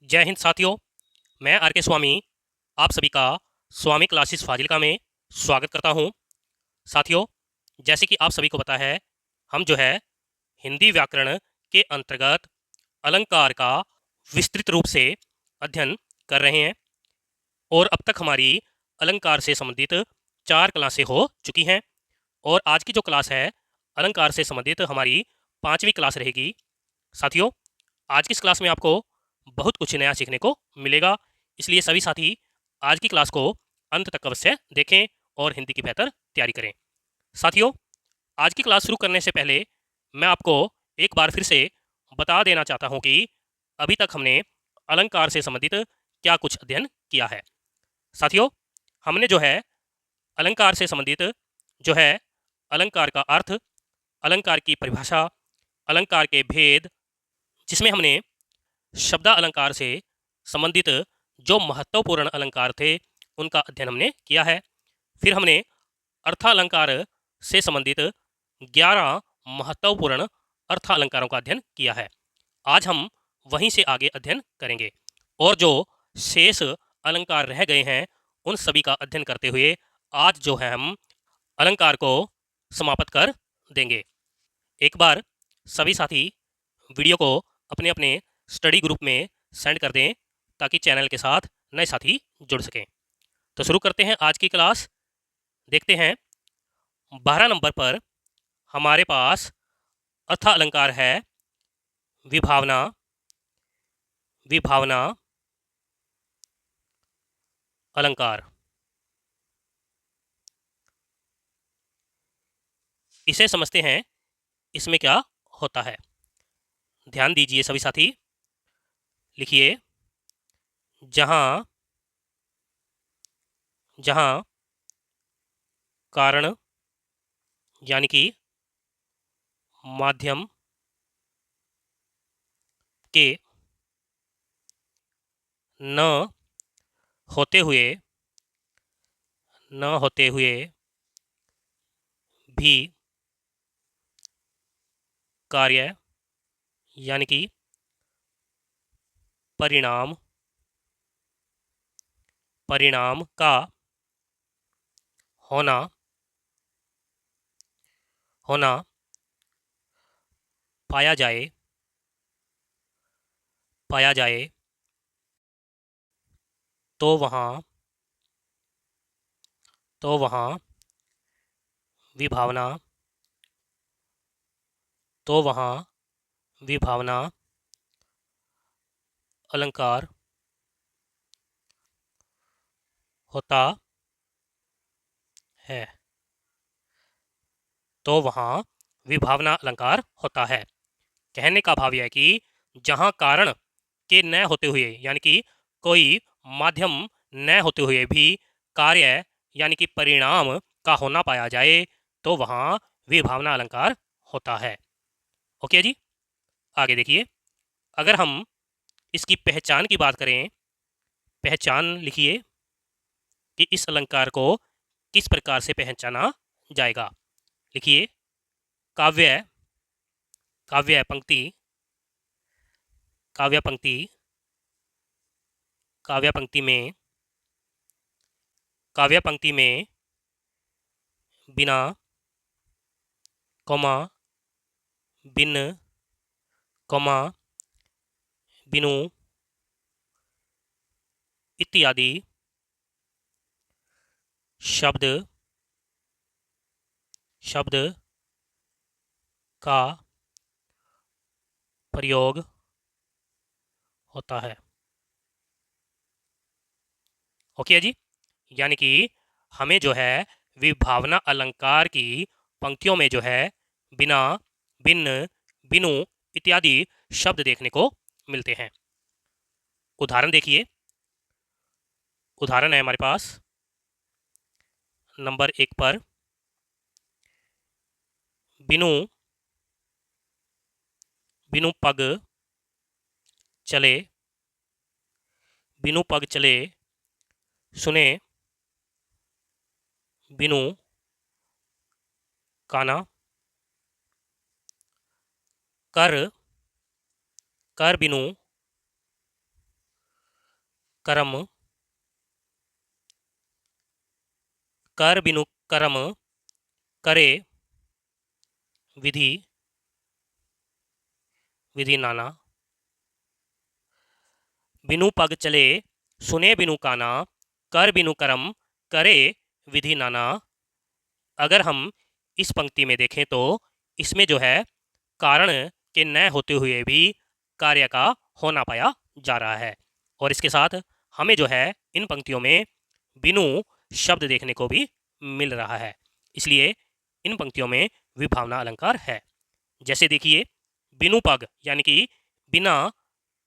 जय हिंद साथियों। मैं आर के स्वामी आप सभी का स्वामी क्लासेस फाजिलका में स्वागत करता हूं। साथियों, जैसे कि आप सभी को पता है, हम जो है हिंदी व्याकरण के अंतर्गत अलंकार का विस्तृत रूप से अध्ययन कर रहे हैं और अब तक हमारी अलंकार से संबंधित 4 क्लासें हो चुकी हैं और आज की जो क्लास है अलंकार से संबंधित हमारी 5वीं क्लास रहेगी। साथियों, आज की इस क्लास में आपको बहुत कुछ नया सीखने को मिलेगा, इसलिए सभी साथी आज की क्लास को अंत तक अवश्य देखें और हिंदी की बेहतर तैयारी करें। साथियों, आज की क्लास शुरू करने से पहले मैं आपको एक बार फिर से बता देना चाहता हूं कि अभी तक हमने अलंकार से संबंधित क्या कुछ अध्ययन किया है। साथियों, हमने जो है अलंकार से संबंधित जो है अलंकार का अर्थ, अलंकार की परिभाषा, अलंकार के भेद, जिसमें हमने शब्द अलंकार से संबंधित जो महत्वपूर्ण अलंकार थे उनका अध्ययन हमने किया है। फिर हमने अर्थालंकार से संबंधित 11 महत्वपूर्ण अर्थालंकारों का अध्ययन किया है। आज हम वहीं से आगे अध्ययन करेंगे और जो शेष अलंकार रह गए हैं उन सभी का अध्ययन करते हुए आज जो है हम अलंकार को समाप्त कर देंगे। एक बार सभी साथी वीडियो को अपने अपने स्टडी ग्रुप में सेंड कर दें ताकि चैनल के साथ नए साथी जुड़ सकें। तो शुरू करते हैं आज की क्लास। देखते हैं 12 नंबर पर हमारे पास अर्थ अलंकार है विभावना। विभावना अलंकार, इसे समझते हैं इसमें क्या होता है। ध्यान दीजिए सभी साथी, लिखिए जहां जहां कारण यानी कि माध्यम के न होते हुए भी कार्य यानी कि परिणाम का होना पाया जाए तो वहाँ विभावना अलंकार होता है। तो वहाँ विभावना अलंकार होता है। कहने का भाव यह है कि जहाँ कारण के न होते हुए यानी कि कोई माध्यम न होते हुए भी कार्य यानी कि परिणाम का होना पाया जाए तो वहाँ विभावना अलंकार होता है। ओके जी, आगे देखिए। अगर हम इसकी पहचान की बात करें, पहचान लिखिए कि इस अलंकार को किस प्रकार से पहचाना जाएगा। लिखिए काव्य काव्य पंक्ति काव्य पंक्ति काव्य पंक्ति में बिना कॉमा बिन कॉमा बिनु इत्यादि शब्द का प्रयोग होता है। ओके जी, यानी कि हमें जो है विभावना अलंकार की पंक्तियों में जो है बिना, बिन, बिनु इत्यादि शब्द देखने को मिलते हैं। उदाहरण देखिए, उदाहरण है हमारे पास नंबर 1 पर बिनु बिनु पग चले, बिनु पग चले सुने बिनु काना, कर कर बिनु कर्म, कर बिनु कर्म करे, विधि विधि नाना, बिनु पग चले सुने बिनु काना, कर बिनु कर्म करे, विधि नाना। अगर हम इस पंक्ति में देखें तो इसमें जो है कारण के न होते हुए भी कार्य का होना पाया जा रहा है, और इसके साथ हमें जो है इन पंक्तियों में बिनु शब्द देखने को भी मिल रहा है, इसलिए इन पंक्तियों में विभावना अलंकार है। जैसे देखिए, बिनु पग यानी कि बिना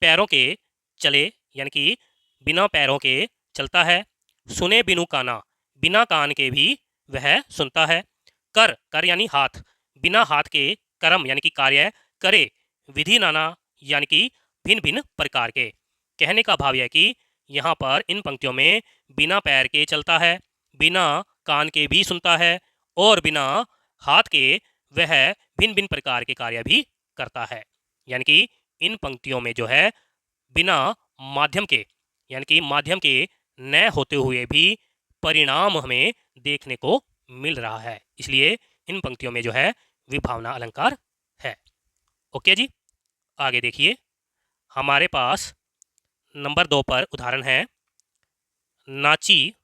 पैरों के चले, यानी कि बिना पैरों के चलता है। सुने बिनु काना, बिना कान के भी वह सुनता है। कर, कर यानी हाथ, बिना हाथ के कर्म यानी कि कार्य करे। विधि नाना यानी कि भिन्न भिन्न प्रकार के। कहने का भाव यह कि यहाँ पर इन पंक्तियों में बिना पैर के चलता है, बिना कान के भी सुनता है, और बिना हाथ के वह भिन्न भिन्न प्रकार के कार्य भी करता है। यानी कि इन पंक्तियों में जो है बिना माध्यम के, यानी कि माध्यम के न होते हुए भी परिणाम हमें देखने को मिल रहा है, इसलिए इन पंक्तियों में जो है विभावना अलंकार है। ओके जी, आगे देखिए, हमारे पास नंबर 2 पर उदाहरण है, नाची,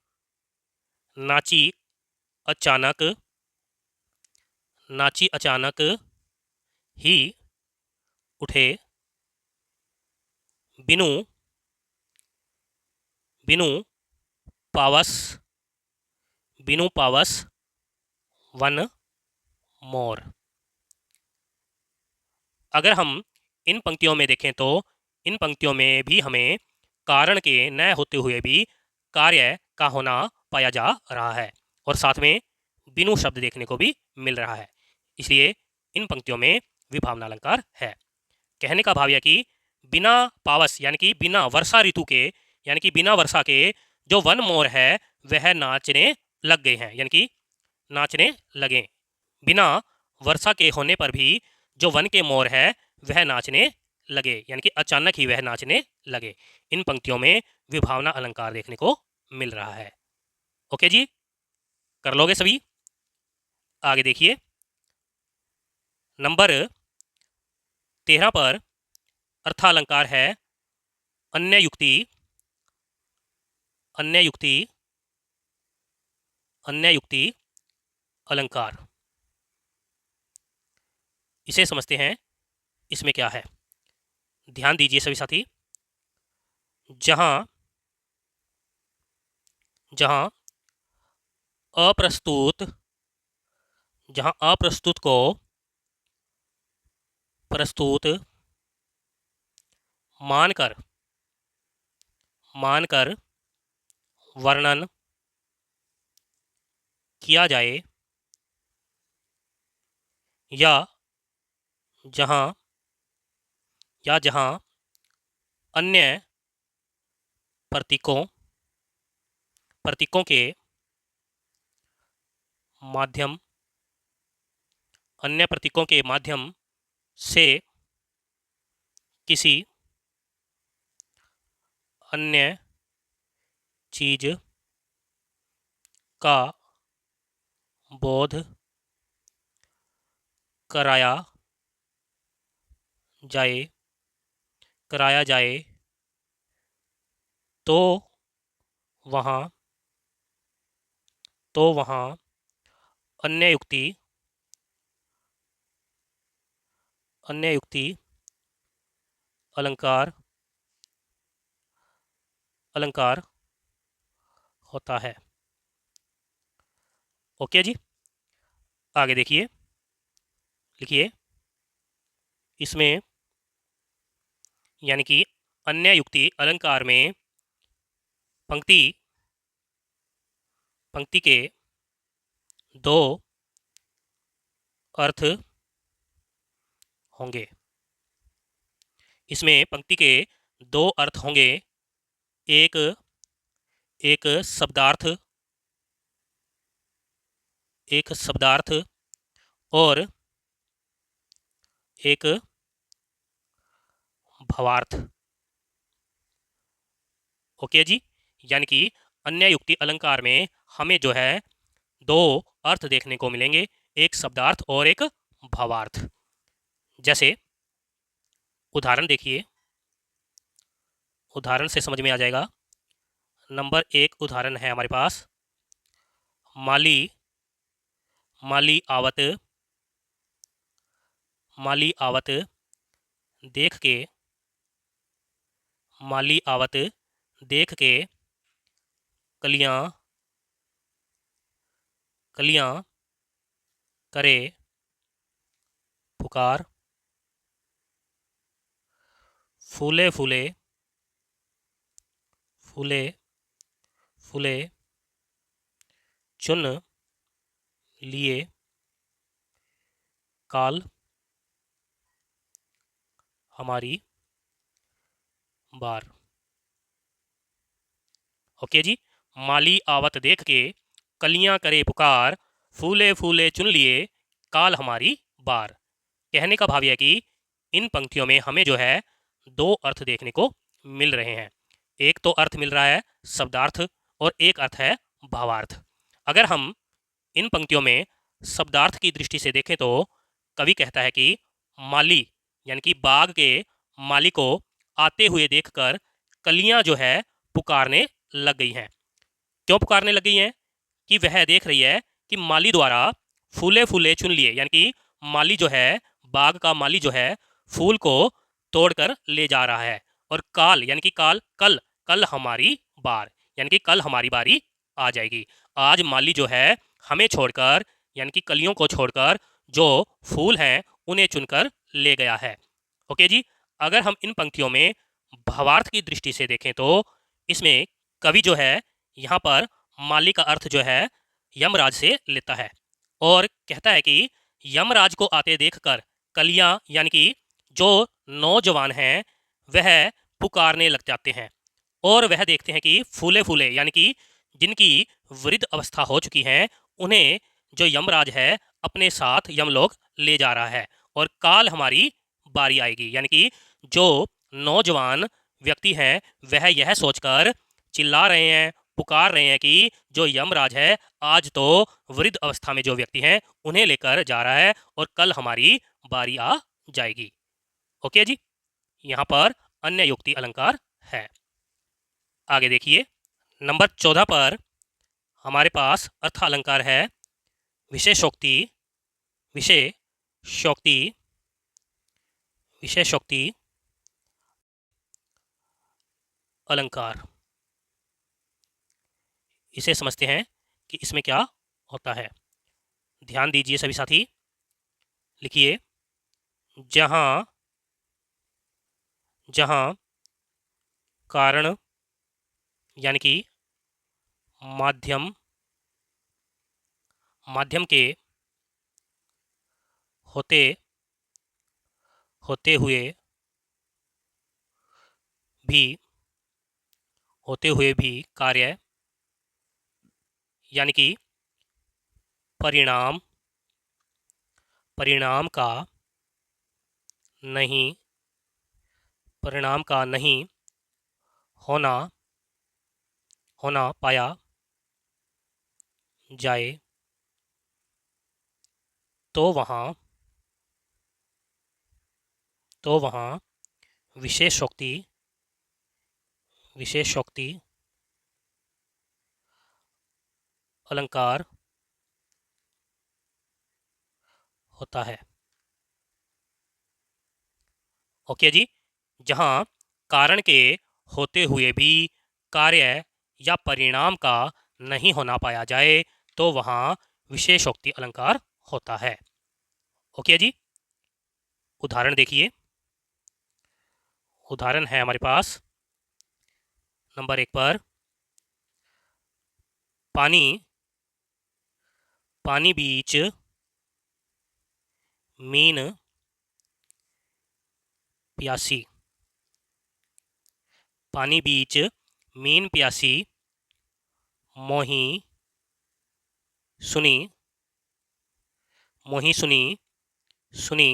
नाची अचानक, नाची अचानक ही उठे, बिनु बिनु पावस, बिनु पावस वन मोर। अगर हम इन पंक्तियों में देखें तो इन पंक्तियों में भी हमें कारण के न होते हुए भी कार्य का होना पाया जा रहा है, और साथ में बिनु शब्द देखने को भी मिल रहा है, इसलिए इन पंक्तियों में विभावना अलंकार है। कहने का भाव यह कि बिना पावस यानी कि बिना वर्षा ऋतु के, यानी कि बिना वर्षा के जो वन मोर है वह नाचने लग गए हैं, यानी कि नाचने लगे। बिना वर्षा के होने पर भी जो वन के मोर है वह नाचने लगे, यानी कि अचानक ही वह नाचने लगे। इन पंक्तियों में विभावना अलंकार देखने को मिल रहा है। ओके जी, कर लोगे सभी। आगे देखिए, नंबर 13 पर अर्थालंकार है, अन्य युक्ति, अन्य युक्ति, अन्य युक्ति अलंकार। इसे समझते हैं, इसमें क्या है, ध्यान दीजिए सभी साथी। जहां जहां अप्रस्तुत, जहां अप्रस्तुत को प्रस्तुत मानकर, मानकर वर्णन किया जाए, या जहां जहां अन्य प्रतीकों प्रतीकों के माध्यम, अन्य प्रतीकों के माध्यम से किसी अन्य चीज का बोध कराया जाए, कराया जाए, तो वहाँ अन्य युक्ति, अन्य युक्ति अलंकार, अलंकार होता है। ओके जी, आगे देखिए, लिखिए, इसमें यानी कि अन्य युक्ति अलंकार में पंक्ति पंक्ति के दो अर्थ होंगे। इसमें पंक्ति के दो अर्थ होंगे, एक एक शब्दार्थ, एक शब्दार्थ, और एक, भावार्थ। ओके जी। यानी कि अन्य युक्ति अलंकार में हमें जो है दो अर्थ देखने को मिलेंगे, एक शब्दार्थ और एक भावार्थ। जैसे उदाहरण देखिए, उदाहरण से समझ में आ जाएगा। नंबर एक उदाहरण है हमारे पास, माली, माली आवत, माली आवत देख के, माली आवत देख के कलियां, कलियां करे पुकार, फूले फूले, फूले फूले चुन लिए काल हमारी बार। ओके जी। माली आवत देख के कलियां करे पुकार, फूले फूले चुन लिए काल हमारी बार। कहने का भाव यह है कि इन पंक्तियों में हमें जो है दो अर्थ देखने को मिल रहे हैं। एक तो अर्थ मिल रहा है शब्दार्थ और एक अर्थ है भावार्थ। अगर हम इन पंक्तियों में शब्दार्थ की दृष्टि से देखें तो कवि कहता है कि माली यानी कि बाग के माली को आते हुए देखकर कलियां जो है पुकारने लग गई हैं। क्यों पुकारने लग गई हैं? कि वह देख रही है कि माली द्वारा फूले फूले चुन लिए, यानी कि माली जो है, बाग का माली जो है, फूल को तोड़कर ले जा रहा है। और काल यानी कि काल, कल, कल हमारी बार, यानी कि कल हमारी बारी आ जाएगी। आज माली जो है हमें छोड़कर, यानी कि कलियों को छोड़कर जो फूल हैं उन्हें चुनकर ले गया है। ओके जी। अगर हम इन पंक्तियों में भावार्थ की दृष्टि से देखें तो इसमें कवि जो है यहाँ पर माली का अर्थ जो है यमराज से लेता है और कहता है कि यमराज को आते देखकर कलियां यानी कि जो नौजवान हैं वह पुकारने लग जाते हैं और वह देखते हैं कि फूले फूले यानी कि जिनकी वृद्ध अवस्था हो चुकी है उन्हें जो यमराज है अपने साथ यमलोक ले जा रहा है और काल हमारी बारी आएगी। यानी कि जो नौजवान व्यक्ति हैं वह यह सोचकर चिल्ला रहे हैं, पुकार रहे हैं कि जो यमराज है आज तो वृद्ध अवस्था में जो व्यक्ति हैं उन्हें लेकर जा रहा है और कल हमारी बारी आ जाएगी। ओके जी। यहाँ पर अन्य युक्ति अलंकार है। आगे देखिए, नंबर 14 पर हमारे पास अर्थ अलंकार है विशेषोक्ति, विशेषोक्ति, विशेषोक्ति अलंकार। इसे समझते हैं कि इसमें क्या होता है। ध्यान दीजिए सभी साथी, लिखिए, जहां जहां कारण यानी कि माध्यम, माध्यम के होते होते हुए भी, होते हुए भी कार्य यानी कि परिणाम, परिणाम का नहीं, परिणाम का नहीं होना, होना पाया जाए तो वहाँ, तो वहाँ विशेषोक्ति, विशेषोक्ति अलंकार होता है। ओके जी। जहाँ कारण के होते हुए भी कार्य या परिणाम का नहीं होना पाया जाए तो वहाँ विशेषोक्ति अलंकार होता है। ओके जी। उदाहरण देखिए, उदाहरण है हमारे पास नंबर एक पर, पानी, पानी बीच मीन प्यासी, पानी बीच मीन प्यासी मोही सुनी, मोही सुनी, सुनी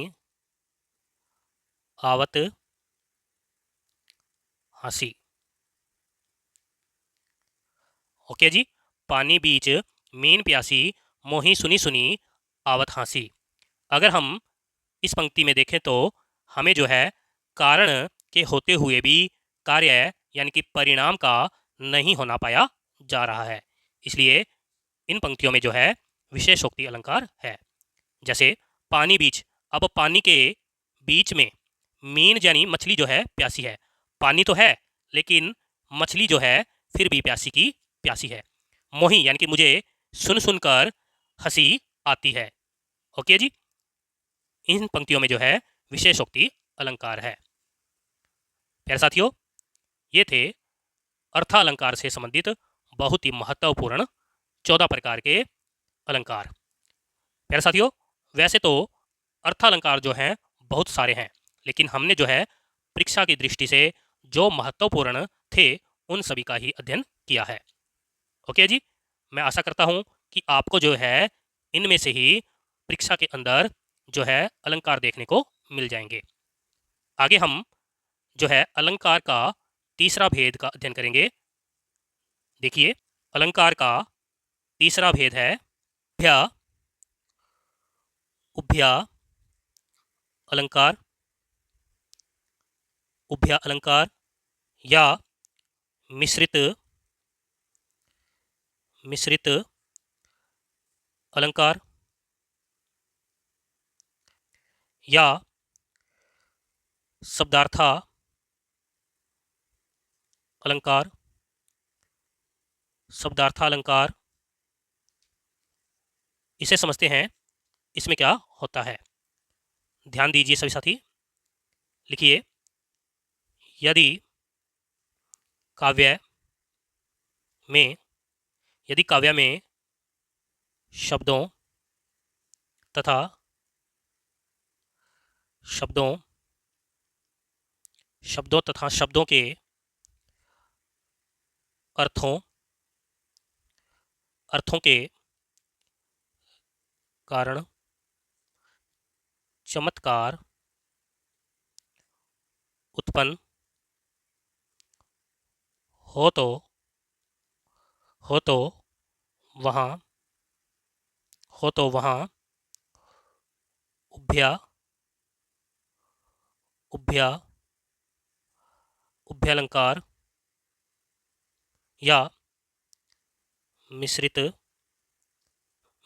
आवत हंसी। ओके जी। पानी बीच मीन प्यासी, मोही सुनी सुनी आवत हाँसी। अगर हम इस पंक्ति में देखें तो हमें जो है कारण के होते हुए भी कार्य यानी कि परिणाम का नहीं होना पाया जा रहा है, इसलिए इन पंक्तियों में जो है विशेषोक्ति अलंकार है। जैसे पानी बीच, अब पानी के बीच में मीन यानी मछली जो है प्यासी है। पानी तो है लेकिन मछली जो है फिर भी प्यासी की प्यासी है। मोही यानी कि मुझे सुन सुनकर हंसी आती है। ओके जी। इन पंक्तियों में जो है विशेषोक्ति अलंकार है। प्यारे साथियों, ये थे अर्थालंकार से संबंधित बहुत ही महत्वपूर्ण 14 प्रकार के अलंकार। प्यारे साथियों, वैसे तो अर्थालंकार जो हैं बहुत सारे हैं, लेकिन हमने जो है परीक्षा की दृष्टि से जो महत्वपूर्ण थे उन सभी का ही अध्ययन किया है। ओके जी। मैं आशा करता हूँ कि आपको जो है इनमें से ही परीक्षा के अंदर जो है अलंकार देखने को मिल जाएंगे। आगे हम जो है अलंकार का तीसरा भेद का अध्ययन करेंगे। देखिए, अलंकार का तीसरा भेद है उभ्या उभ्या अलंकार। उभ्या अलंकार या मिश्रित मिश्रित अलंकार या शब्दार्था अलंकार। शब्दार्था अलंकार, इसे समझते हैं इसमें क्या होता है। ध्यान दीजिए सभी साथी। लिखिए, यदि काव्य में यदि काव्य में शब्दों तथा शब्दों शब्दों तथा शब्दों के अर्थों अर्थों के कारण चमत्कार उत्पन्न हो तो हो तो वहाँ हो तो वहाँ उभ्या उभ्या उभ्यालंकार या मिश्रित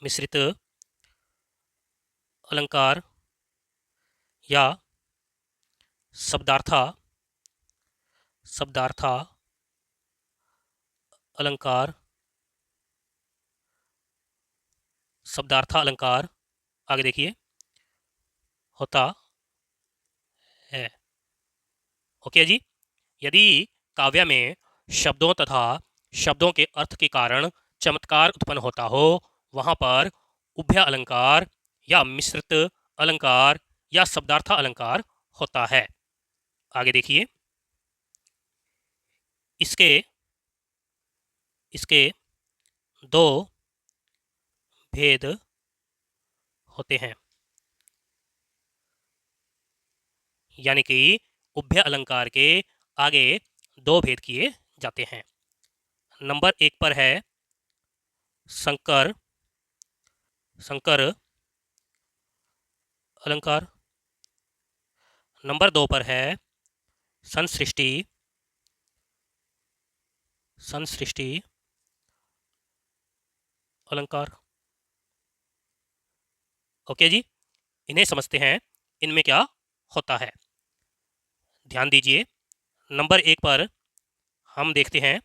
मिश्रित अलंकार या शब्दार्था शब्दार्था अलंकार शब्दार्था अलंकार आगे देखिए होता है। ओके जी। यदि काव्य में शब्दों तथा शब्दों के अर्थ के कारण चमत्कार उत्पन्न होता हो, वहां पर उभय अलंकार या मिश्रित अलंकार या शब्दार्था अलंकार होता है। आगे देखिए, इसके इसके दो भेद होते हैं, यानी कि उभय अलंकार के आगे दो भेद किए जाते हैं। नंबर 1 पर है संकर संकर अलंकार। नंबर 2 पर है संसृष्टि संसृष्टि अलंकार। ओके जी। इन्हें समझते हैं इनमें क्या होता है। ध्यान दीजिए, नंबर 1 पर हम देखते हैं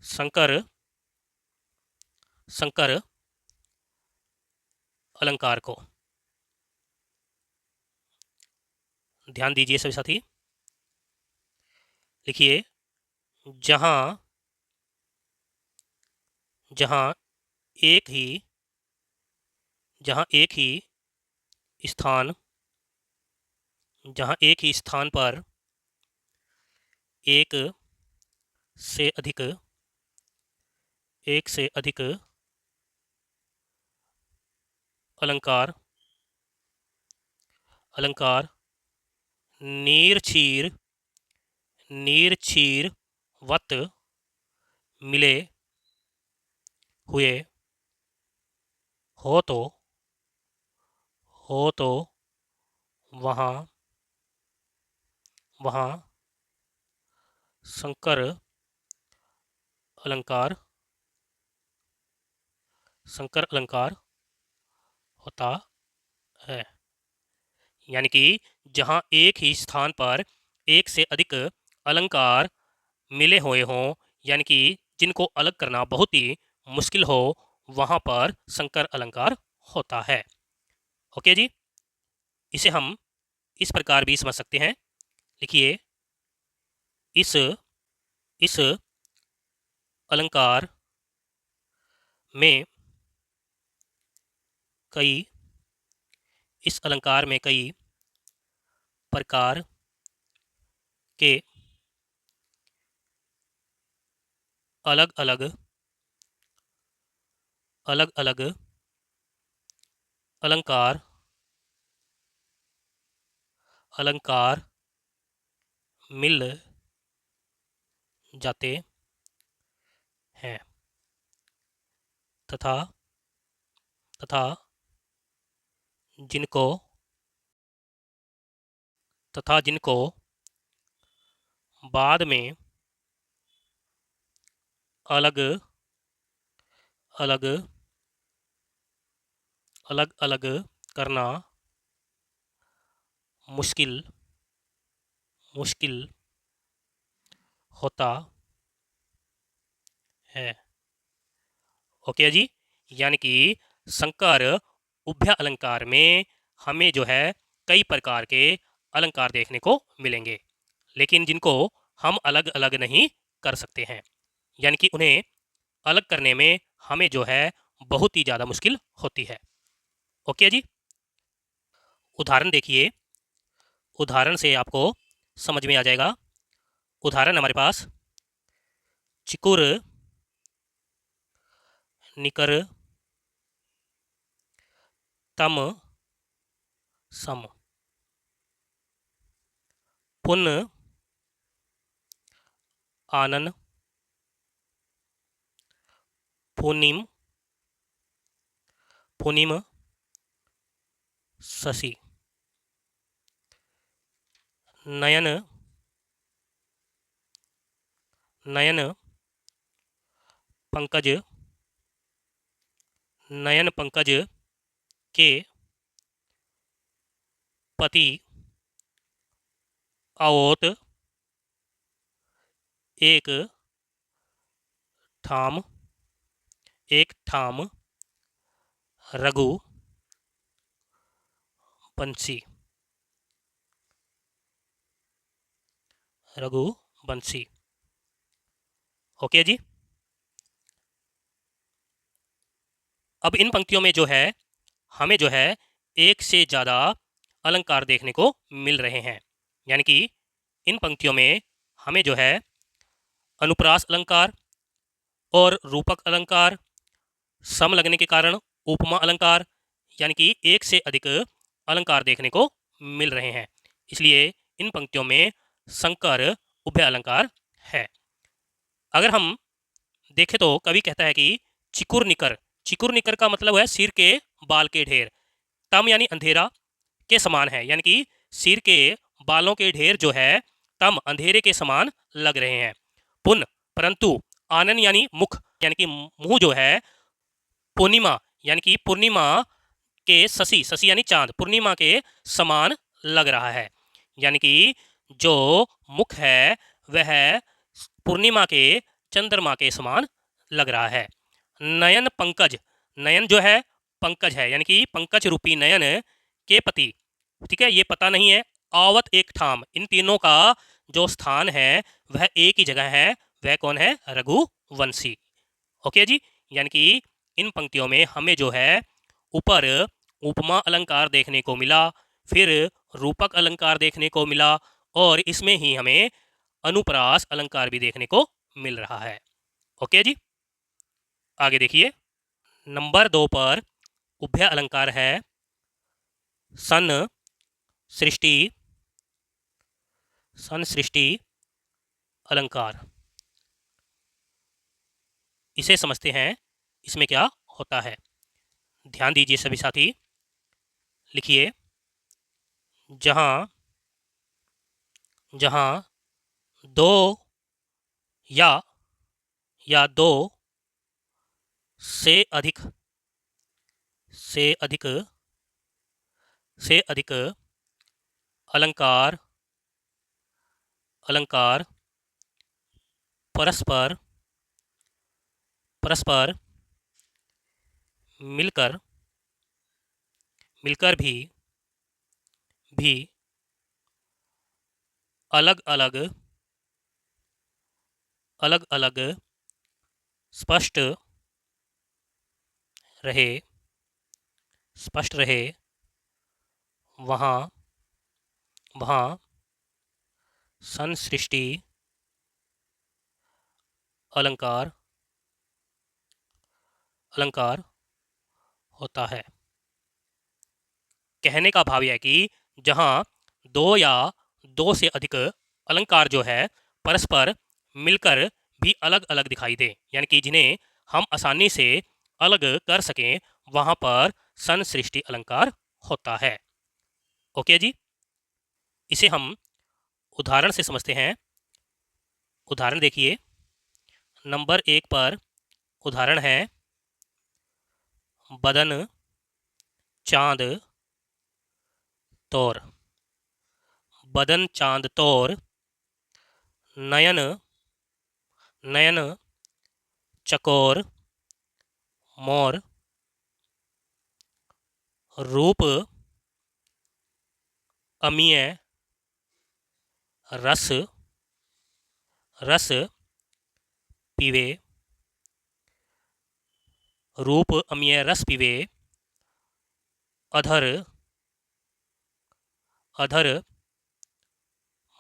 संकर संकर अलंकार को। ध्यान दीजिए सभी साथी। लिखिए, जहां जहां एक ही जहां एक ही स्थान जहां एक ही स्थान पर एक से अधिक एक से अधिक अलंकार अलंकार नीरक्षीर नीरक्षीर वत मिले हुए हो तो वहाँ वहाँ संकर अलंकार होता है। यानी कि जहाँ एक ही स्थान पर एक से अधिक अलंकार मिले हुए हों, यानी कि जिनको अलग करना बहुत ही मुश्किल हो, वहाँ पर संकर अलंकार होता है। ओके जी, इसे हम इस प्रकार भी समझ सकते हैं। लिखिए, इस इस अलंकार में कई इस अलंकार में कई प्रकार के अलग अलग अलंकार अलंकार मिल जाते हैं तथा तथा जिनको बाद में अलग अलग अलग अलग करना मुश्किल मुश्किल होता है। ओके जी, यानी कि संकर उभय अलंकार में हमें जो है कई प्रकार के अलंकार देखने को मिलेंगे, लेकिन जिनको हम अलग अलग नहीं कर सकते हैं, यानी कि उन्हें अलग करने में हमें जो है बहुत ही ज़्यादा मुश्किल होती है। ओके जी, उदाहरण देखिए, उदाहरण से आपको समझ में आ जाएगा। उदाहरण हमारे पास चिकुर निकर तम सम पुन आनन पुनिम पुनिम शशि नयन नयन पंकज नयन पंकज के पति आओत एक ठाम रघु बंसी। ओके जी, अब इन पंक्तियों में जो है हमें जो है एक से ज़्यादा अलंकार देखने को मिल रहे हैं, यानी कि इन पंक्तियों में हमें जो है अनुप्रास अलंकार और रूपक अलंकार, सम लगने के कारण उपमा अलंकार, यानी कि एक से अधिक अलंकार देखने को मिल रहे हैं। इसलिए इन पंक्तियों में संकर उभय अलंकार है। अगर हम देखें तो कवि कहता है कि चिकुर निकर का मतलब है सिर के बाल के ढेर। तम यानी अंधेरा के समान है, यानी कि सिर के बालों के ढेर जो है तम अंधेरे के समान लग रहे हैं। पुन परंतु आनन यानी मुख, यानी कि मुंह जो है पूर्णिमा यानी कि पूर्णिमा के शशि यानी चांद, पूर्णिमा के समान लग रहा है। यानी कि जो मुख है वह पूर्णिमा के चंद्रमा के समान लग रहा है। नयन पंकज, नयन जो है पंकज है, यानी कि पंकज रूपी नयन के पति, ठीक है, ये पता नहीं है। आवत एक ठाम, इन तीनों का जो स्थान है वह एक ही जगह है, वह कौन है? रघुवंशी। ओके जी, यानी कि इन पंक्तियों में हमें जो है ऊपर उपमा अलंकार देखने को मिला, फिर रूपक अलंकार देखने को मिला, और इसमें ही हमें अनुप्रास अलंकार भी देखने को मिल रहा है। ओके जी, आगे देखिए, नंबर 2 पर उभय अलंकार है सन सृष्टि अलंकार। इसे समझते हैं इसमें क्या होता है। ध्यान दीजिए सभी साथी, लिखिए जहां जहां दो या दो से अधिक से अधिक से अधिक अलंकार अलंकार परस्पर परस्पर मिलकर मिलकर भी अलग अलग अलग अलग स्पष्ट रहे स्पष्ट रहे वहाँ वहाँ संसृष्टि अलंकार अलंकार होता है। कहने का भाव यह है कि जहाँ दो या दो से अधिक अलंकार जो है परस्पर मिलकर भी अलग अलग दिखाई दे, यानी कि जिन्हें हम आसानी से अलग कर सकें, वहाँ पर संसृष्टि अलंकार होता है। ओके जी, इसे हम उदाहरण से समझते हैं। उदाहरण देखिए, नंबर 1 पर उदाहरण है बदन चांद तौर। बदन चांद तौर, नयन नयन चकोर मोर, रूप अमीय रस रस पीवे, रूप अमीय रस पीवे, अधर अधर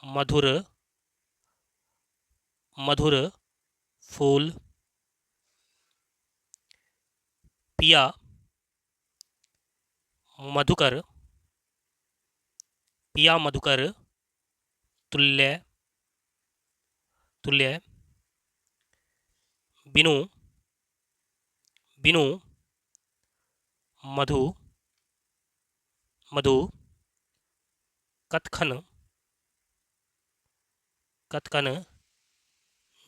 मधुर मधुर फूल, पिया मधुकर पिया मधुकर तुल्य तुल्य, बिनु बिनु मधु मधु, कतखन कतकन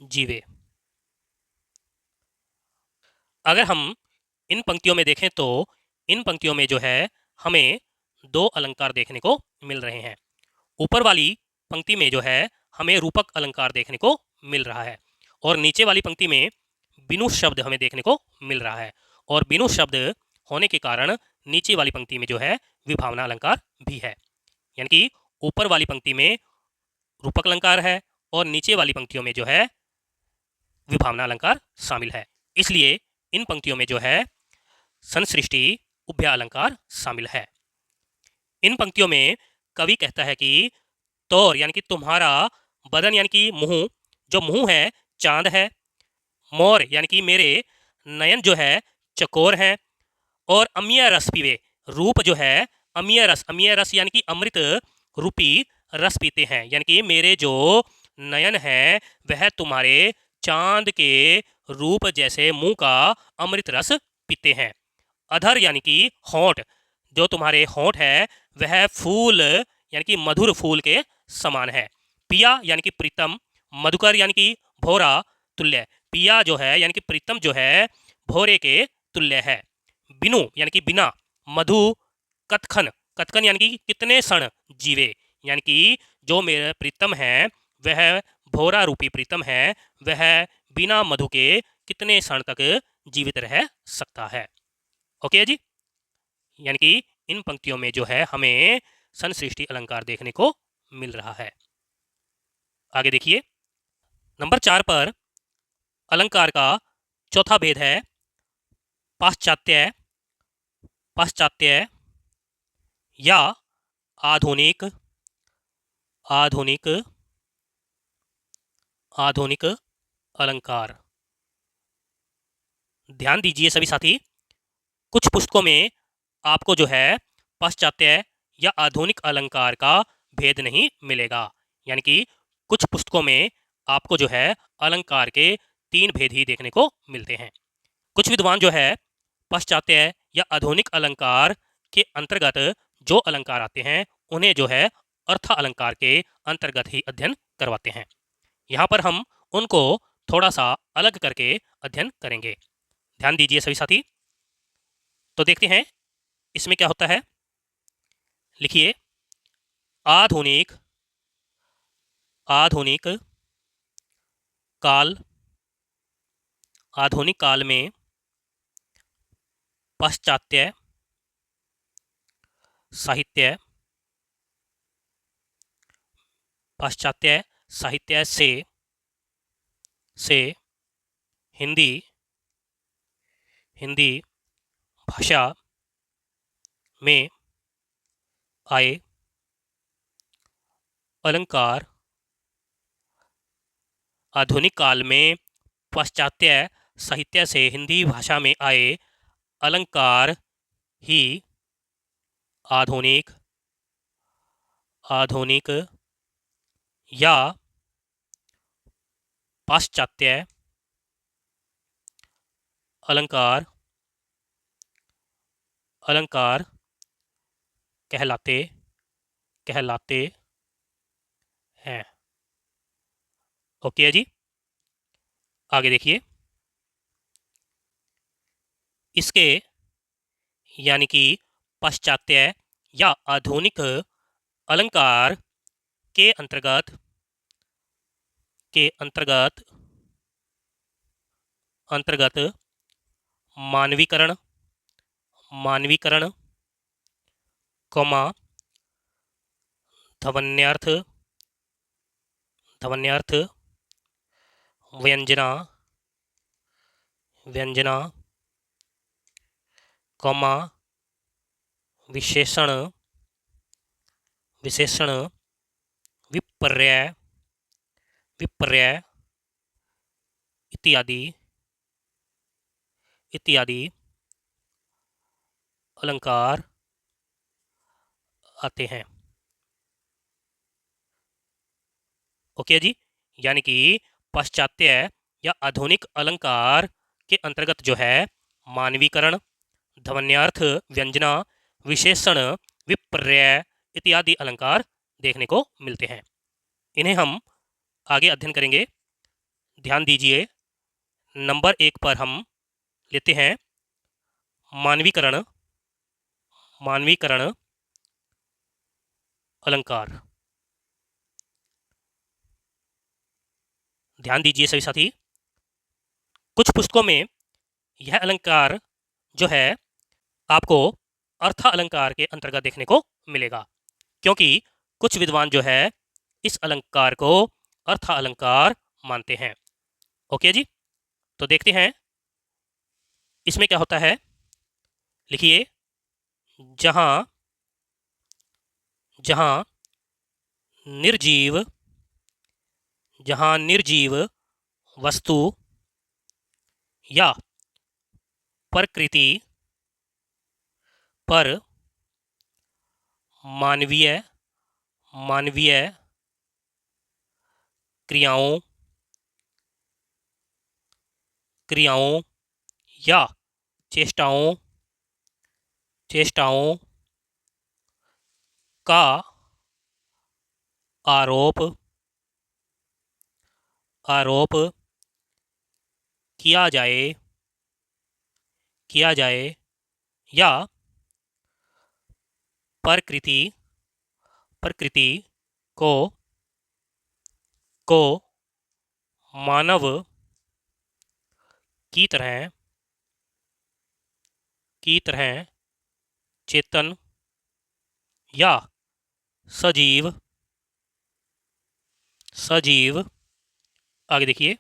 जीवे। अगर हम इन पंक्तियों में देखें तो इन पंक्तियों में जो है हमें दो अलंकार देखने को मिल रहे हैं। ऊपर वाली पंक्ति में जो है हमें रूपक अलंकार देखने को मिल रहा है और नीचे वाली पंक्ति में बिनु शब्द हमें देखने को मिल रहा है, और बिनु शब्द होने के कारण नीचे वाली पंक्ति में जो है विभावना अलंकार भी है। यानी कि ऊपर वाली पंक्ति में रूपक अलंकार है और नीचे वाली पंक्तियों में जो है विभावना अलंकार शामिल है। इसलिए इन पंक्तियों में जो है संसृष्टि उभय अलंकार शामिल है। इन पंक्तियों में कवि कहता है कि तौर यानी कि तुम्हारा, बदन यानी कि मुंह, जो मुंह है चांद है, मोर यानी कि मेरे नयन जो है चकोर हैं, और अमीय रस पीवे, रूप जो है अमीय रस यानी कि अमृत रूपी रस पीते हैं, यानी कि मेरे जो नयन हैं वह तुम्हारे चांद के रूप जैसे मुंह का अमृत रस पीते हैं। अधर यानी कि होंठ, जो तुम्हारे होंठ है वह फूल यानी कि मधुर फूल के समान है। पिया यानी कि प्रीतम, मधुकर यानी कि भोरा तुल्य, पिया जो है यानी कि प्रीतम जो है भोरे के तुल्य है। बिनु यानी कि बिना, मधु कतखन, कतखन यानी कि कितने क्षण जीवे, यानी कि जो मेरे प्रीतम है वह भोरा रूपी प्रीतम है, वह बिना मधु के कितने क्षण तक जीवित रह सकता है। ओके जी, यानी कि इन पंक्तियों में जो है हमें संसृष्टि अलंकार देखने को मिल रहा है। आगे देखिए, नंबर 4 पर अलंकार का चौथा भेद है पाश्चात्य पाश्चात्य या आधुनिक आधुनिक आधुनिक अलंकार। ध्यान दीजिए सभी साथी, कुछ पुस्तकों में आपको जो है पाश्चात्य या आधुनिक अलंकार का भेद नहीं मिलेगा, यानी कि कुछ पुस्तकों में आपको जो है अलंकार के 3 भेद ही देखने को मिलते हैं। कुछ विद्वान जो है पाश्चात्य या आधुनिक अलंकार के अंतर्गत जो अलंकार आते हैं उन्हें जो है अर्थ अलंकार के अंतर्गत ही अध्ययन करवाते हैं। यहाँ पर हम उनको थोड़ा सा अलग करके अध्ययन करेंगे। ध्यान दीजिए सभी साथी। तो देखते हैं इसमें क्या होता है। लिखिए, आधुनिक आधुनिक काल आधुनिक काल में पाश्चात्य साहित्य से हिंदी भाषा में आए अलंकार आधुनिक काल में पाश्चात्य साहित्य से हिंदी भाषा में आए अलंकार ही आधुनिक या पाश्चात्य अलंकार कहलाते हैं। ओके है जी। आगे देखिए, इसके यानी कि पाश्चात्य या आधुनिक अलंकार के अंतर्गत मानवीकरण कौमा ध्वन्यार्थ व्यंजना कौमा विशेषण विपर्य इत्यादि अलंकार आते हैं। ओके जी। यानी कि पाश्चात्य या आधुनिक अलंकार के अंतर्गत जो है मानवीकरण, ध्वन्यार्थ, व्यंजना, विशेषण, विपर्य इत्यादि अलंकार देखने को मिलते हैं। इन्हें हम आगे अध्ययन करेंगे। ध्यान दीजिए, नंबर 1 पर हम लेते हैं मानवीकरण अलंकार। ध्यान दीजिए सभी साथी, कुछ पुस्तकों में यह अलंकार जो है आपको अर्थ अलंकार के अंतर्गत देखने को मिलेगा, क्योंकि कुछ विद्वान जो है इस अलंकार को अर्थ अलंकार मानते हैं। ओके जी। तो देखते हैं इसमें क्या होता है। लिखिए, जहां निर्जीव वस्तु या प्रकृति पर मानवीय क्रियाओं या चेष्टाओं का आरोप किया जाए या प्रकृति को मानव की तरह चेतन या सजीव आगे देखिए,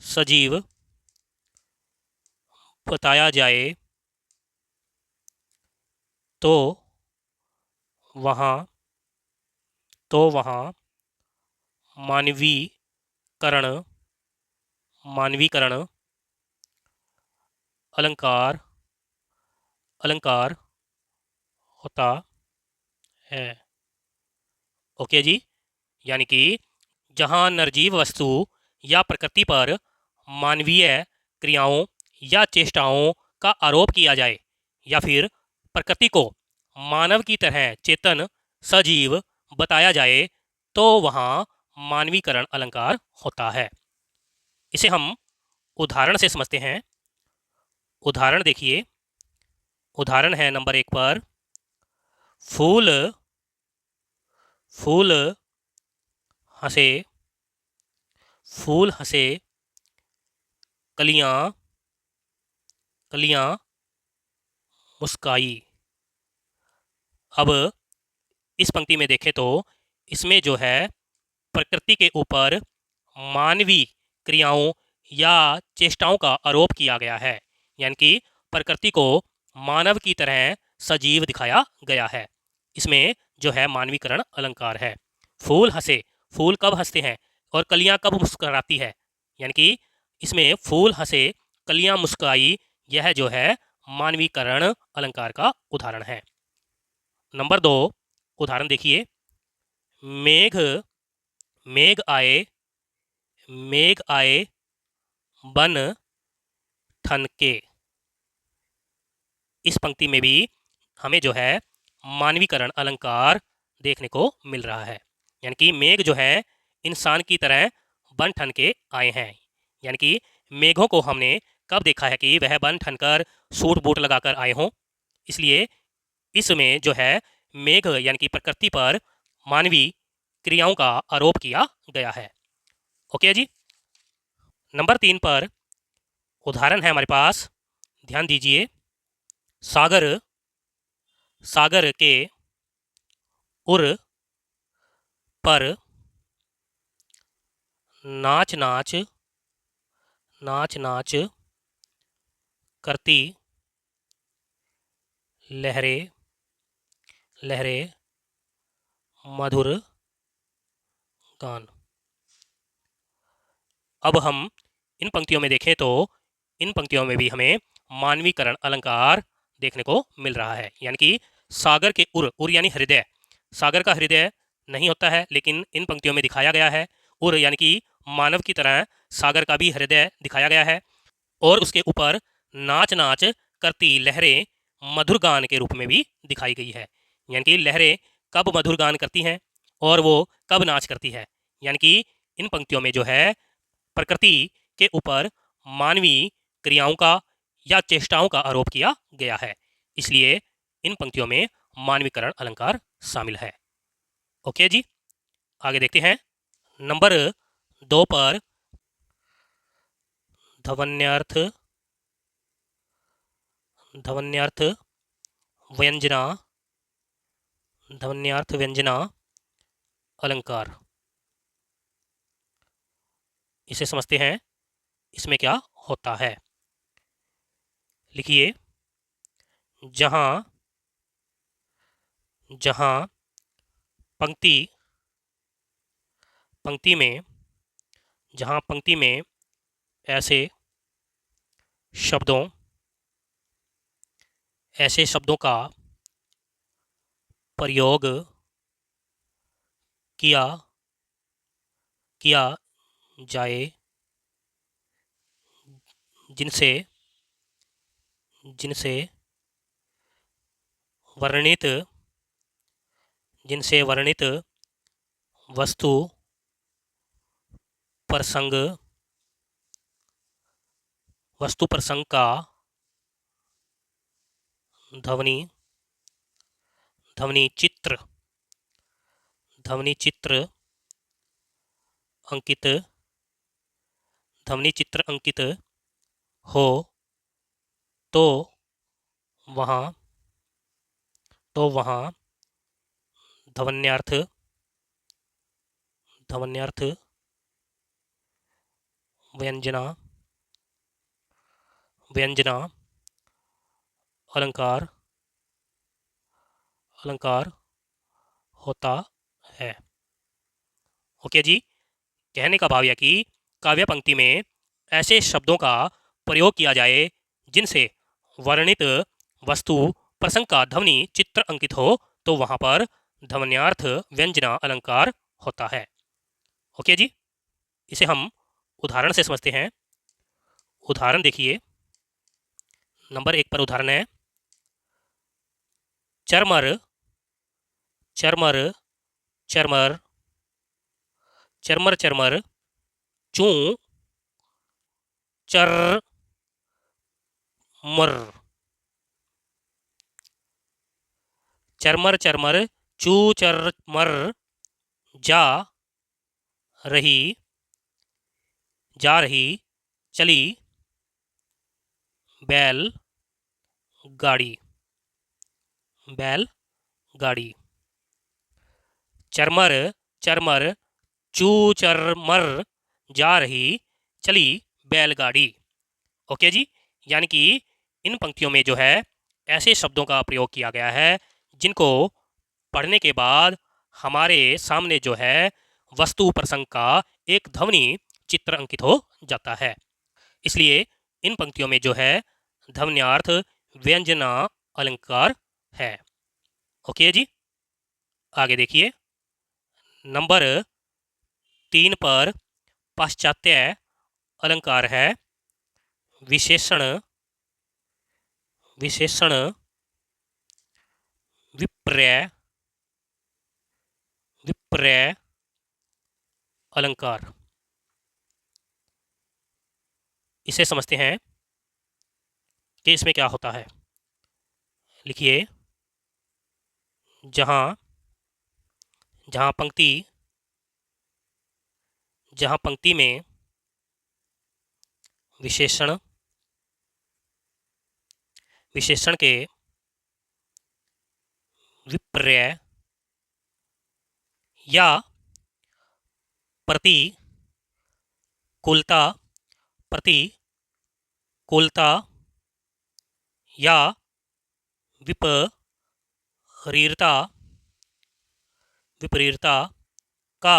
सजीव बताया जाए तो वहाँ मानवीकरण अलंकार होता है। ओके जी। यानी कि जहाँ निर्जीव वस्तु या प्रकृति पर मानवीय क्रियाओं या चेष्टाओं का आरोप किया जाए या फिर प्रकृति को मानव की तरह चेतन सजीव बताया जाए तो वहाँ मानवीकरण अलंकार होता है। इसे हम उदाहरण से समझते हैं। उदाहरण देखिए, उदाहरण है नंबर 1 पर, फूल फूल हंसे, फूल हंसे, कलियां कलियां मुस्काई। अब इस पंक्ति में देखें तो इसमें जो है प्रकृति के ऊपर मानवीय क्रियाओं या चेष्टाओं का आरोप किया गया है, यानी कि प्रकृति को मानव की तरह सजीव दिखाया गया है। इसमें जो है मानवीकरण अलंकार है। फूल हंसे, फूल कब हंसते हैं और कलियां कब मुस्कुराती है, यानी कि इसमें फूल हंसे कलियां मुस्कुराई, यह जो है मानवीकरण अलंकार का उदाहरण है। नंबर 2 उदाहरण देखिए, मेघ मेघ आए, मेघ आए बन ठनके। इस पंक्ति में भी हमें जो है मानवीकरण अलंकार देखने को मिल रहा है, यानी कि मेघ जो है इंसान की तरह बन ठन के आए हैं, यानी कि मेघों को हमने कब देखा है कि वह बन ठनकर सूट बूट लगाकर आए हों। इसलिए इसमें जो है मेघ यानी कि प्रकृति पर मानवीय क्रियाओं का आरोप किया गया है। ओके जी। नंबर 3 पर उदाहरण है हमारे पास, ध्यान दीजिए, सागर सागर के उर पर नाच नाच नाच नाच करती लहरें लहरें मधुर गान। अब हम इन पंक्तियों में देखें तो इन पंक्तियों में भी हमें मानवीकरण अलंकार देखने को मिल रहा है, यानी कि सागर के उर यानी हृदय, सागर का हृदय नहीं होता है लेकिन इन पंक्तियों में दिखाया गया है। उर यानी कि मानव की तरह सागर का भी हृदय दिखाया गया है, और उसके ऊपर नाच नाच करती लहरें मधुर गान के रूप में भी दिखाई गई है, यानी कि लहरें कब मधुर गान करती हैं और वो कब नाच करती है, यानी कि इन पंक्तियों में जो है प्रकृति के ऊपर मानवीय क्रियाओं का या चेष्टाओं का आरोप किया गया है, इसलिए इन पंक्तियों में मानवीकरण अलंकार शामिल है। ओके जी, आगे देखते हैं। नंबर 2 पर ध्वन्यार्थ ध्वन्यार्थ व्यंजना ध्वन्यार्थ व्यंजना अलंकार, इसे समझते हैं इसमें क्या होता है। लिखिए, जहां जहां पंक्ति पंक्ति में जहां पंक्ति में ऐसे शब्दों का प्रयोग किया किया जाए जिनसे जिनसे वर्णित वस्तु प्रसंग का ध्वनि ध्वनि चित्र अंकित हो तो वहाँ ध्वन्यार्थ व्यंजना अलंकार होता है। ओके जी, कहने का भाव यह कि काव्य पंक्ति में ऐसे शब्दों का प्रयोग किया जाए जिनसे वर्णित वस्तु प्रसंग का ध्वनि चित्र अंकित हो तो वहां पर ध्वन्यार्थ व्यंजना अलंकार होता है। ओके जी, इसे हम उदाहरण से समझते हैं। उदाहरण देखिए, नंबर 1 पर उदाहरण है, चरमर चरमर चरमर चरमर चरमर चूं चर मर। चरमर चरमर चू चरमर जा रही चली बैल गाड़ी चरमर चरमर चू चरमर जा रही चली बैलगाड़ी। ओके जी, यानी कि इन पंक्तियों में जो है ऐसे शब्दों का प्रयोग किया गया है जिनको पढ़ने के बाद हमारे सामने जो है वस्तु प्रसंग का एक ध्वनि चित्र अंकित हो जाता है। इसलिए इन पंक्तियों में जो है ध्वन्यार्थ व्यंजना अलंकार है। ओके जी, आगे देखिए, नंबर 3 पर पाश्चात्य अलंकार है, विशेषण विपर्य अलंकार। इसे समझते हैं कि इसमें क्या होता है। लिखिए, जहां पंक्ति में विशेषण के विपर्य या प्रतिकूलता या विपरीतता का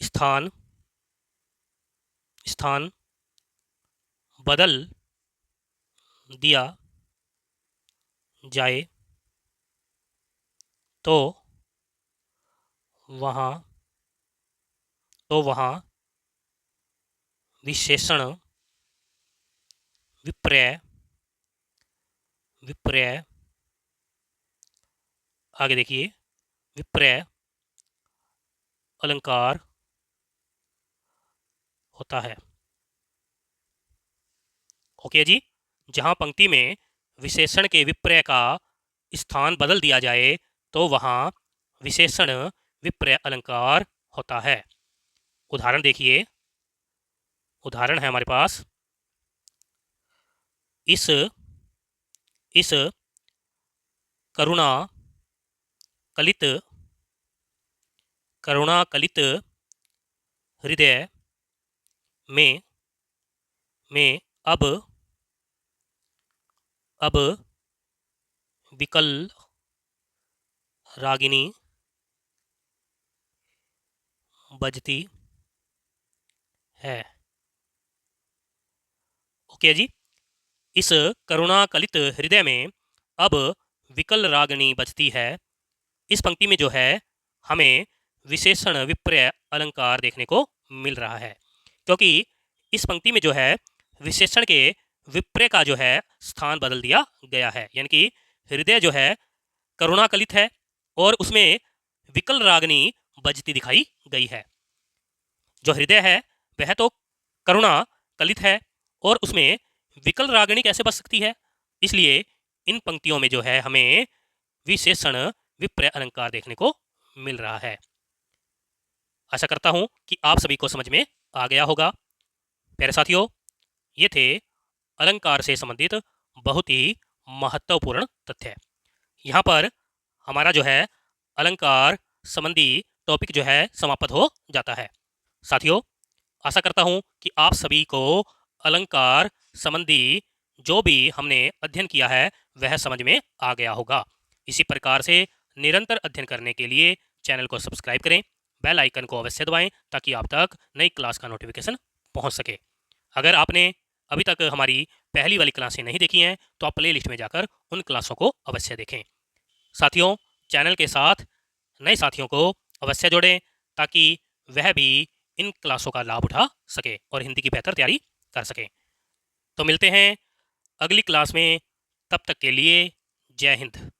स्थान बदल दिया जाए तो वहाँ विशेषण विपर्य आगे देखिए, विपर्य अलंकार होता है। ओके जी, जहां पंक्ति में विशेषण के विपर्य का स्थान बदल दिया जाए तो वहां विशेषण विपर्य अलंकार होता है। उदाहरण देखिए, उदाहरण है हमारे पास, इस करुणा कलित हृदय में अब विकल रागिनी बजती है। ओके जी, इस करुणा कलित हृदय में अब विकल रागिनी बजती है। इस पंक्ति में जो है हमें विशेषण विपर्य अलंकार देखने को मिल रहा है, क्योंकि इस पंक्ति में जो है विशेषण के विपर्य का जो है स्थान बदल दिया गया है। यानी कि हृदय जो है करुणा कलित है और उसमें विकल रागिनी बजती दिखाई गई है। जो हृदय है वह तो करुणा कलित है और उसमें विकल रागिनी कैसे बज सकती है। इसलिए इन पंक्तियों में जो है हमें विशेषण विपर्य अलंकार देखने को मिल रहा है। आशा करता हूं कि आप सभी को समझ में आ गया होगा। प्यारे साथियों, ये थे अलंकार से संबंधित बहुत ही महत्वपूर्ण तथ्य। यहाँ पर हमारा जो है अलंकार संबंधी टॉपिक जो है समाप्त हो जाता है। साथियों, आशा करता हूँ कि आप सभी को अलंकार संबंधी जो भी हमने अध्ययन किया है वह समझ में आ गया होगा। इसी प्रकार से निरंतर अध्ययन करने के लिए चैनल को सब्सक्राइब करें, बेल आइकन को अवश्य दबाएं ताकि आप तक नई क्लास का नोटिफिकेशन पहुंच सके। अगर आपने अभी तक हमारी पहली वाली क्लासें नहीं देखी हैं तो आप प्ले लिस्ट में जाकर उन क्लासों को अवश्य देखें। साथियों, चैनल के साथ नए साथियों को अवश्य जोड़ें ताकि वह भी इन क्लासों का लाभ उठा सके और हिंदी की बेहतर तैयारी कर सके। तो मिलते हैं अगली क्लास में। तब तक के लिए जय हिंद।